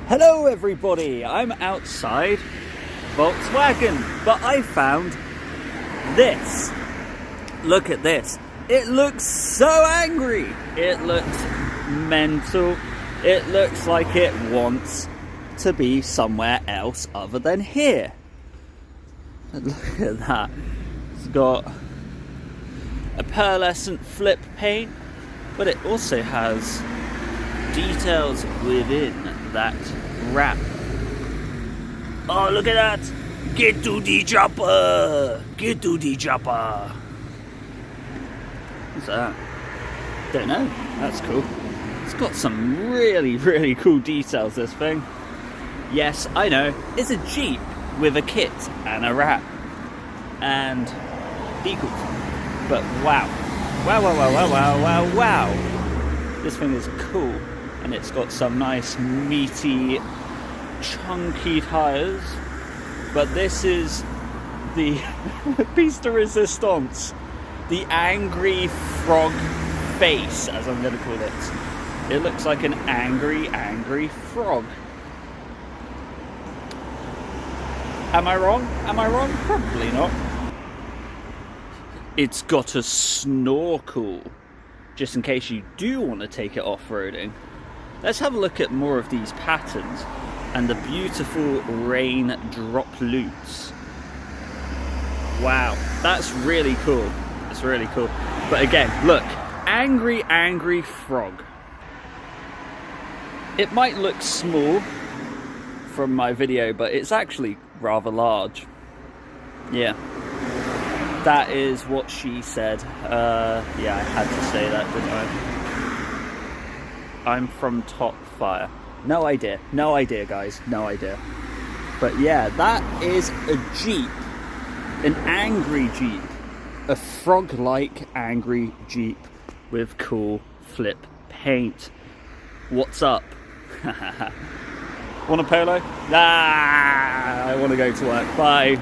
Hello everybody, I'm outside Volkswagen, but I found this. Look at this. It looks so angry. It looks mental. It looks like it wants to be somewhere else other than here. And look at that. It's got a pearlescent flip paint, but it also has details within that wrap. Oh, look at that! Get to the chopper! Get to the chopper! What's that? Don't know. That's cool. It's got some really cool details, this thing. Yes, I know. It's a Jeep with a kit and a wrap. And decals. But wow. Wow. This thing is cool. And it's got some nice meaty, chunky tyres. But this is the piece de resistance. The angry frog face, as I'm going to call it. It looks like an angry frog. Am I wrong? Probably not. It's got a snorkel, just in case you do want to take it off-roading. Let's have a look at more of these patterns and the beautiful rain droplets. Wow, that's really cool. It's really cool. But again, look, angry frog. It might look small from my video, but it's actually rather large. Yeah, that is what she said. Yeah, I had to say that, didn't I? I'm from Topfire. No idea, guys, no idea. But yeah, that is a Jeep, an angry Jeep, a frog-like angry Jeep with cool flip paint. What's up? Want a polo? Nah, I want to go to work. Bye.